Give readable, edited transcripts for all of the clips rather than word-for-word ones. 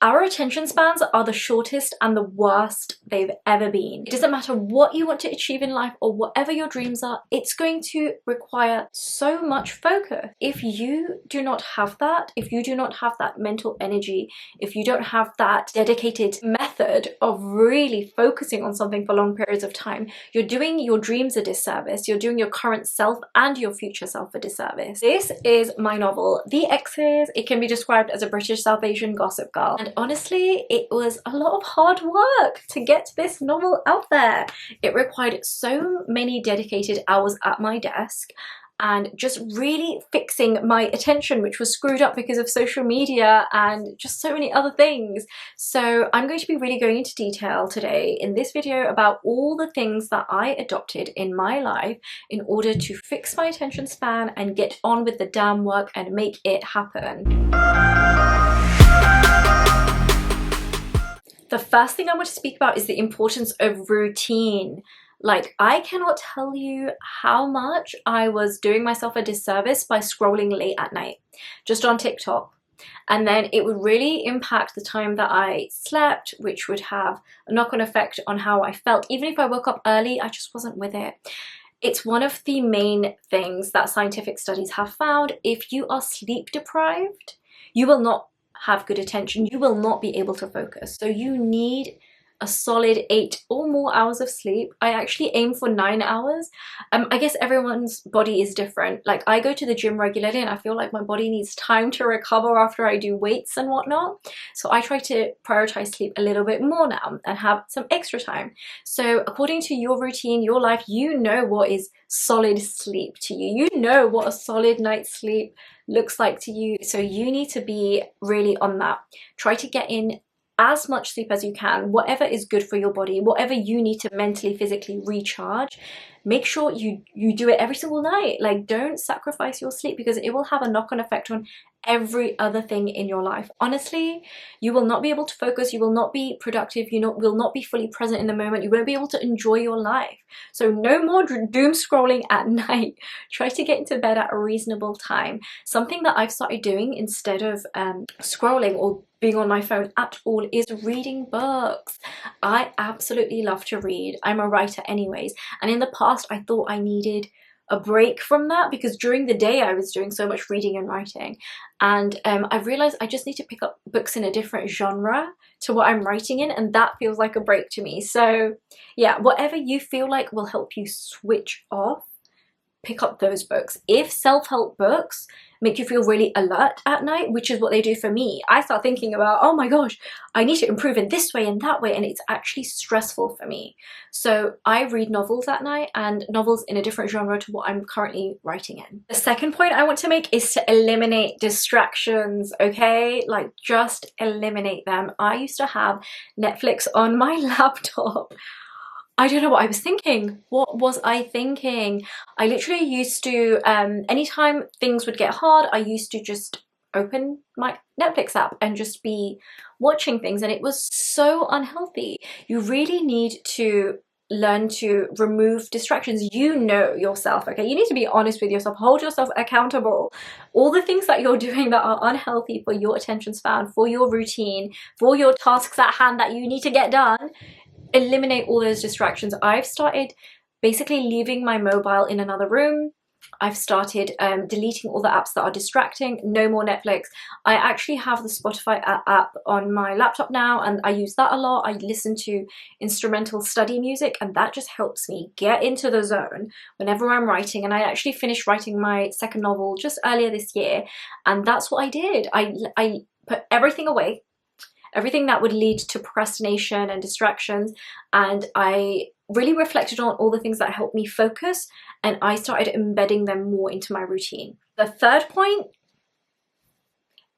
Our attention spans are the shortest and the worst they've ever been. It doesn't matter what you want to achieve in life or whatever your dreams are, it's going to require so much focus. If you do not have that, if you do not have that mental energy, if you don't have that dedicated method of really focusing on something for long periods of time, you're doing your dreams a disservice, you're doing your current self and your future self a disservice. This is my novel, The Exes. It can be described as a British South Asian gossip girl. And honestly, it was a lot of hard work to get this novel out there. It required so many dedicated hours at my desk and just really fixing my attention, which was screwed up because of social media and just so many other things. So I'm going to be really going into detail today in this video about all the things that I adopted in my life in order to fix my attention span and get on with the damn work and make it happen. The first thing I want to speak about is the importance of routine. Like, I cannot tell you how much I was doing myself a disservice by scrolling late at night, just on TikTok. And then it would really impact the time that I slept, which would have a knock-on effect on how I felt. Even if I woke up early, I just wasn't with it. It's one of the main things that scientific studies have found. If you are sleep deprived, you will not have good attention, you will not be able to focus. So you need a solid 8 or more hours of sleep. I actually aim for 9 hours. I guess everyone's body is different. Like, I go to the gym regularly and I feel like my body needs time to recover after I do weights and whatnot. So I try to prioritize sleep a little bit more now and have some extra time. So according to your routine, your life, you know what is solid sleep to you. You know what a solid night's sleep looks like to you. So you need to be really on that. Try to get in as much sleep as you can, whatever is good for your body, whatever you need to mentally, physically recharge. Make sure you do it every single night. Like, don't sacrifice your sleep because it will have a knock-on effect on every other thing in your life. Honestly, you will not be able to focus, you will not be productive, you will not be fully present in the moment, you won't be able to enjoy your life. So no more doom scrolling at night. Try to get into bed at a reasonable time. Something that I've started doing instead of scrolling or being on my phone at all is reading books. I absolutely love to read. I'm a writer anyways, and in the past I thought I needed a break from that because during the day I was doing so much reading and writing, and I realized I just need to pick up books in a different genre to what I'm writing in, and that feels like a break to me. So yeah, whatever you feel like will help you switch off, pick up those books. If self-help books make you feel really alert at night, which is what they do for me, I start thinking about, oh my gosh, I need to improve in this way and that way, and it's actually stressful for me. So I read novels at night, and novels in a different genre to what I'm currently writing in. The second point I want to make is to eliminate distractions, okay? Like, just eliminate them. I used to have Netflix on my laptop. I don't know what I was thinking. What was I thinking? I literally used to, anytime things would get hard, I used to just open my Netflix app and just be watching things, and it was so unhealthy. You really need to learn to remove distractions. You know yourself, okay? You need to be honest with yourself, hold yourself accountable. All the things that you're doing that are unhealthy for your attention span, for your routine, for your tasks at hand that you need to get done, eliminate all those distractions. I've started basically leaving my mobile in another room. I've started deleting all the apps that are distracting. No more Netflix. I actually have the Spotify app on my laptop now, and I use that a lot. I listen to instrumental study music, and that just helps me get into the zone whenever I'm writing. And I actually finished writing my second novel just earlier this year, and that's what I did. I put everything away, everything that would lead to procrastination and distractions, and I really reflected on all the things that helped me focus, and I started embedding them more into my routine. The third point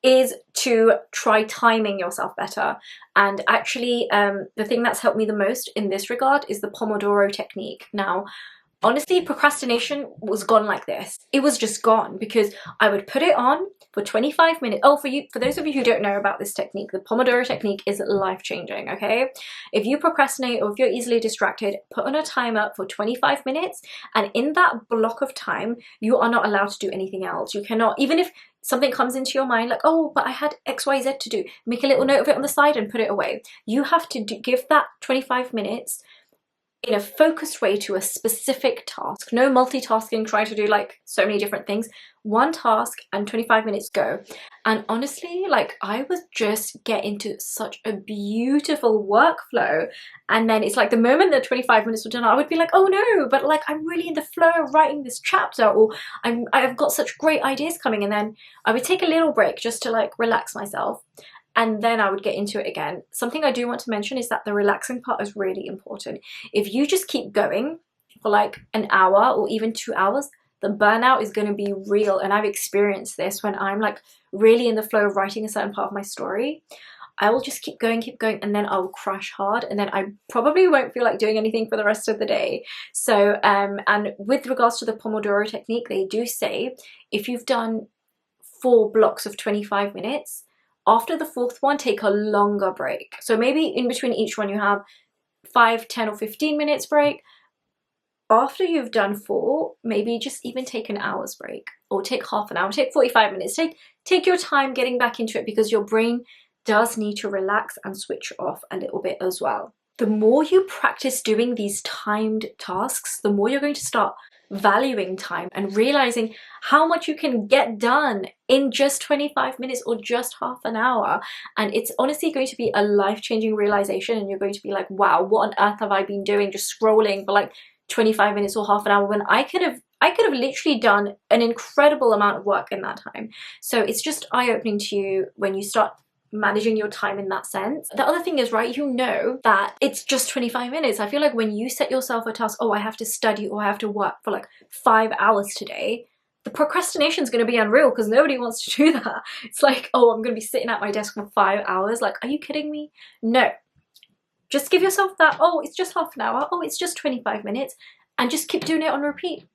is to try timing yourself better, and actually the thing that's helped me the most in this regard is the Pomodoro technique. Now, Honestly, procrastination was gone like this. It was just gone because I would put it on for 25 minutes. Oh, for those of you who don't know about this technique, the Pomodoro technique is life-changing, okay? If you procrastinate or if you're easily distracted, put on a timer for 25 minutes, and in that block of time, you are not allowed to do anything else. You cannot, even if something comes into your mind like, oh, but I had XYZ to do, make a little note of it on the side and put it away. You have to give that 25 minutes in a focused way to a specific task. No multitasking, trying to do like so many different things. One task and 25 minutes go. And honestly, like I would just get into such a beautiful workflow. And then it's like the moment that 25 minutes were done, I would be like, oh no, but like I'm really in the flow of writing this chapter, or I've got such great ideas coming. And then I would take a little break just to like relax myself. And then I would get into it again. Something I do want to mention is that the relaxing part is really important. If you just keep going for like an hour or even 2 hours, the burnout is going to be real. And I've experienced this when I'm like really in the flow of writing a certain part of my story. I will just keep going, and then I'll crash hard, and then I probably won't feel like doing anything for the rest of the day. So, and with regards to the Pomodoro technique, they do say if you've done 4 blocks of 25 minutes, after the 4th one, take a longer break. So maybe in between each one you have 5, 10 or 15 minutes break. After you've done 4, maybe just even take an hour's break, or take half an hour, take 45 minutes. Take your time getting back into it, because your brain does need to relax and switch off a little bit as well. The more you practice doing these timed tasks, the more you're going to start valuing time and realizing how much you can get done in just 25 minutes or just half an hour. And it's honestly going to be a life-changing realization, and you're going to be like, wow, what on earth have I been doing just scrolling for like 25 minutes or half an hour when I could have literally done an incredible amount of work in that time. So it's just eye-opening to you when you start managing your time in that sense. The other thing is, right, you know that it's just 25 minutes. I feel like when you set yourself a task, oh, I have to study or I have to work for like 5 hours today, the procrastination is going to be unreal, because nobody wants to do that. It's like, oh, I'm going to be sitting at my desk for 5 hours. Like, are you kidding me? No. Just give yourself that, oh, it's just half an hour, oh, it's just 25 minutes, and just keep doing it on repeat.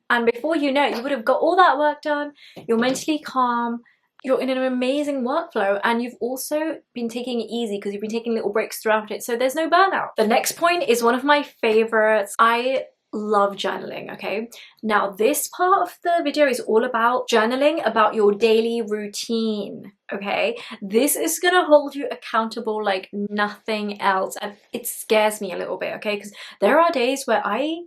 And before you know it, you would have got all that work done, you're mentally calm, you're in an amazing workflow, and you've also been taking it easy because you've been taking little breaks throughout it, so there's no burnout. The next point is one of my favorites. I love journaling, okay? Now this part of the video is all about journaling about your daily routine, okay? This is gonna hold you accountable like nothing else, and it scares me a little bit, okay? Because there are days where I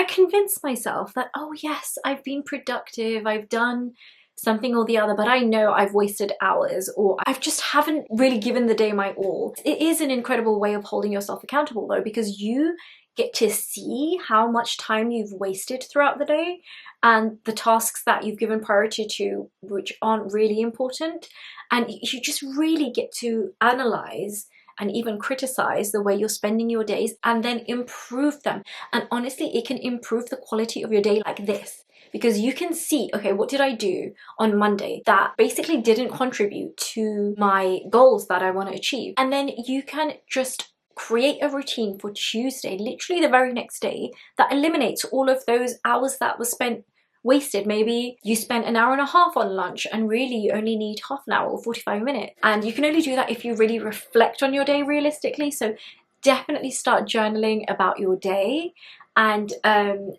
convince myself that, oh yes, I've been productive, I've done something or the other, but I know I've wasted hours, or I just haven't really given the day my all. It is an incredible way of holding yourself accountable though, because you get to see how much time you've wasted throughout the day and the tasks that you've given priority to which aren't really important, and you just really get to analyze and even criticize the way you're spending your days and then improve them. And honestly, it can improve the quality of your day like this, because you can see, okay, what did I do on Monday that basically didn't contribute to my goals that I want to achieve? And then you can just create a routine for Tuesday, literally the very next day, that eliminates all of those hours that were spent wasted. Maybe you spent an hour and a half on lunch and really you only need half an hour or 45 minutes. And you can only do that if you really reflect on your day realistically. So definitely start journaling about your day, and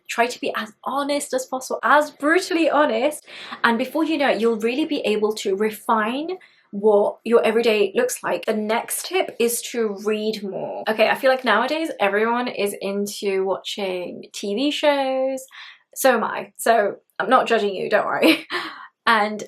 try to be as honest as possible, as brutally honest. And before you know it, you'll really be able to refine what your everyday looks like. The next tip is to read more. Okay, I feel like nowadays everyone is into watching TV shows. So am I. So I'm not judging you, don't worry. And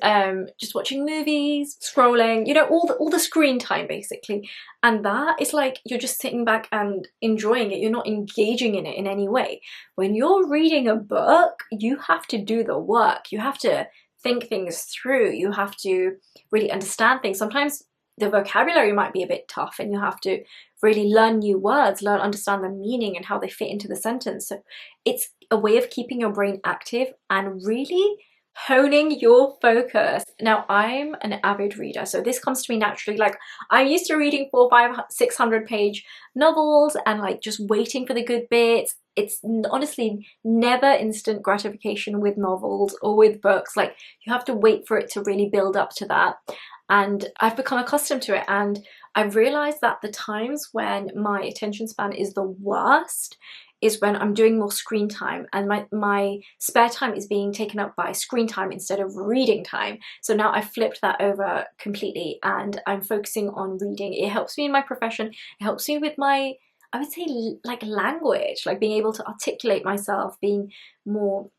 just watching movies, scrolling, you know, all the screen time basically. And that is like you're just sitting back and enjoying it. You're not engaging in it in any way. When you're reading a book, you have to do the work. You have to think things through. You have to really understand things. Sometimes the vocabulary might be a bit tough and you have to really learn new words, understand the meaning and how they fit into the sentence. So it's a way of keeping your brain active and really honing your focus. Now, I'm an avid reader, so this comes to me naturally. Like, I'm used to reading 400, 500, 600 page novels and like just waiting for the good bits. it's honestly never instant gratification with novels or with books. Like, you have to wait for it to really build up to that. And I've become accustomed to it, and I've realized that the times when my attention span is the worst is when I'm doing more screen time, and my spare time is being taken up by screen time instead of reading time. So now I've flipped that over completely, and I'm focusing on reading. It helps me in my profession. It helps me with my, I would say, like language, like being able to articulate myself, being more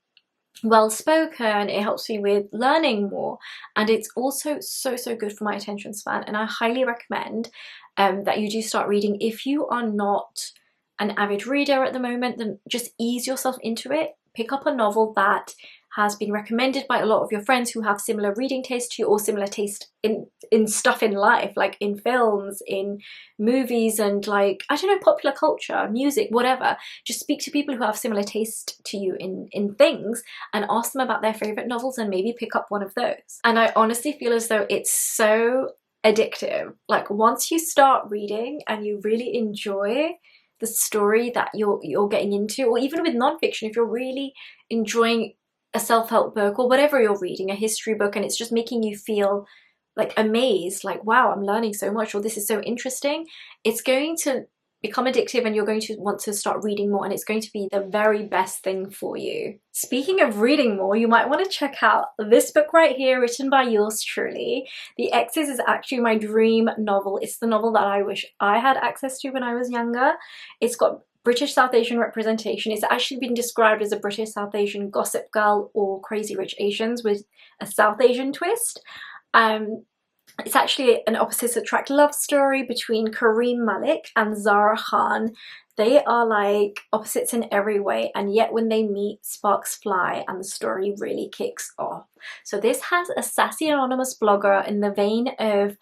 well spoken. It helps me with learning more, and it's also so good for my attention span. And I highly recommend that you do start reading. If you are not an avid reader at the moment, then just ease yourself into it. Pick up a novel that has been recommended by a lot of your friends who have similar reading taste to you, or similar taste in stuff in life, like in films, in movies, and like, I don't know, popular culture, music, whatever. Just speak to people who have similar taste to you in things, and ask them about their favorite novels, and maybe pick up one of those. And I honestly feel as though it's so addictive. Like, once you start reading and you really enjoy the story that you're getting into, or even with nonfiction, if you're really enjoying a self-help book or whatever you're reading, a history book, and it's just making you feel like amazed, like, wow, I'm learning so much, or this is so interesting, it's going to become addictive, and you're going to want to start reading more, and it's going to be the very best thing for you. Speaking of reading more, you might want to check out this book right here, written by yours truly. The Exes is actually my dream novel. It's the novel that I wish I had access to when I was younger. It's got British South Asian representation. It's actually been described as a British South Asian Gossip Girl or Crazy Rich Asians with a South Asian twist. It's actually an opposites attract love story between Karim Malik and Zara. They are like opposites in every way, and yet when they meet, sparks fly and the story really kicks off. So this has a sassy anonymous blogger in the vein of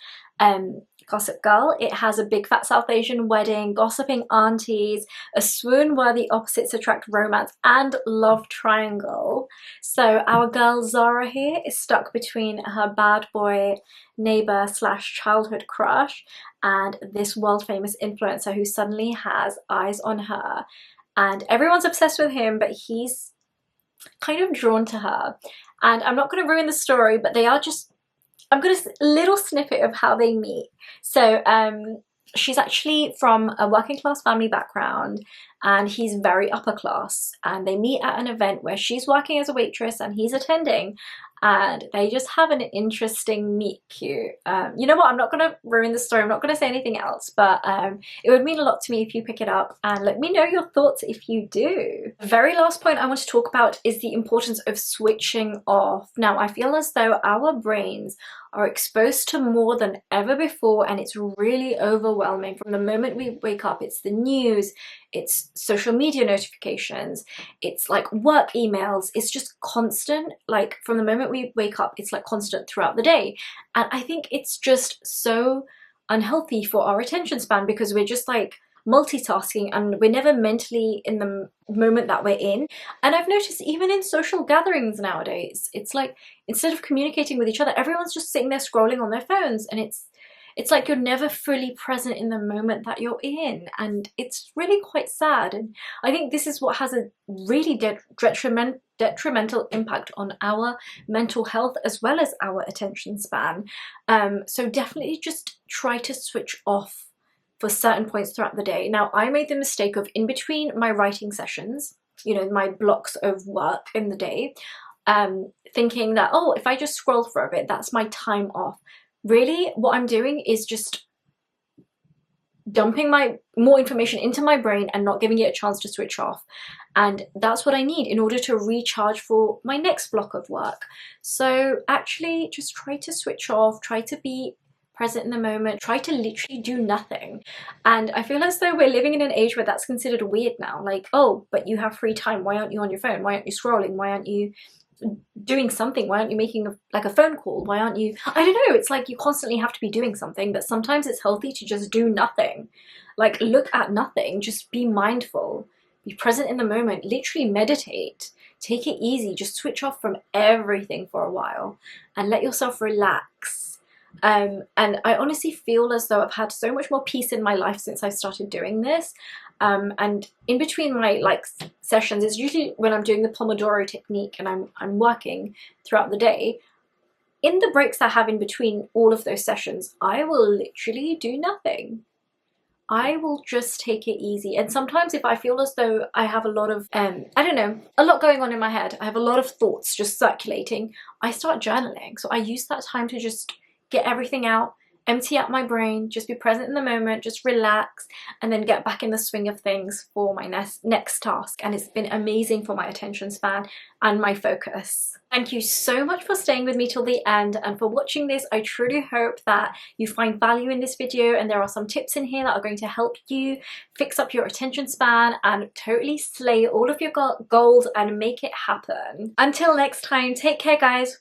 Gossip Girl. It has a big fat South Asian wedding, gossiping aunties, a swoon-worthy opposites attract romance, and love triangle. So our girl Zara here is stuck between her bad boy neighbor slash childhood crush and this world famous influencer who suddenly has eyes on her, and everyone's obsessed with him, but he's kind of drawn to her. And I'm not going to ruin the story, but they are just, I'm going to a little snippet of how they meet. So she's actually from a working class family background, and he's very upper class, and they meet at an event where she's working as a waitress and he's attending, and they just have an interesting meet cute. You know what, I'm not going to ruin the story, I'm not going to say anything else, but it would mean a lot to me if you pick it up, and let me know your thoughts if you do. The very last point I want to talk about is the importance of switching off. Now, I feel as though our brains are exposed to more than ever before, and it's really overwhelming. From the moment we wake up, it's the news, it's social media notifications, it's like work emails, it's just constant. Like, from the moment we wake up, it's like constant throughout the day. And I think it's just so unhealthy for our attention span, because we're just like multitasking and we're never mentally in the moment that we're in. And I've noticed even in social gatherings nowadays, it's like instead of communicating with each other, everyone's just sitting there scrolling on their phones, and it's like you're never fully present in the moment that you're in, and it's really quite sad. And I think this is what has a really detrimental impact on our mental health as well as our attention span. So definitely just try to switch off for certain points throughout the day. Now, I made the mistake of, in between my writing sessions, you know, my blocks of work in the day, thinking that, oh, if I just scroll for a bit, that's my time off. Really, what I'm doing is just dumping more information into my brain and not giving it a chance to switch off. And that's what I need in order to recharge for my next block of work. So actually just try to switch off, try to be present in the moment, try to literally do nothing. And I feel as though we're living in an age where that's considered weird now. Like, oh, but you have free time, why aren't you on your phone? Why aren't you scrolling? Why aren't you doing something? Why aren't you making a phone call? Why aren't you, I don't know, it's like you constantly have to be doing something, but sometimes it's healthy to just do nothing. Like, look at nothing, just be mindful, be present in the moment, literally meditate, take it easy, just switch off from everything for a while and let yourself relax. And I honestly feel as though I've had so much more peace in my life since I started doing this. And in between my like sessions is usually when I'm doing the Pomodoro technique and I'm working throughout the day. In the breaks I have in between all of those sessions, I will literally do nothing. I will just take it easy. And sometimes if I feel as though I have a lot of, I don't know, a lot going on in my head, I have a lot of thoughts just circulating, I start journaling. So I use that time to just get everything out, empty out my brain, just be present in the moment, just relax, and then get back in the swing of things for my next task. And it's been amazing for my attention span and my focus. Thank you so much for staying with me till the end and for watching this. I truly hope that you find value in this video and there are some tips in here that are going to help you fix up your attention span and totally slay all of your goals and make it happen. Until next time, take care guys.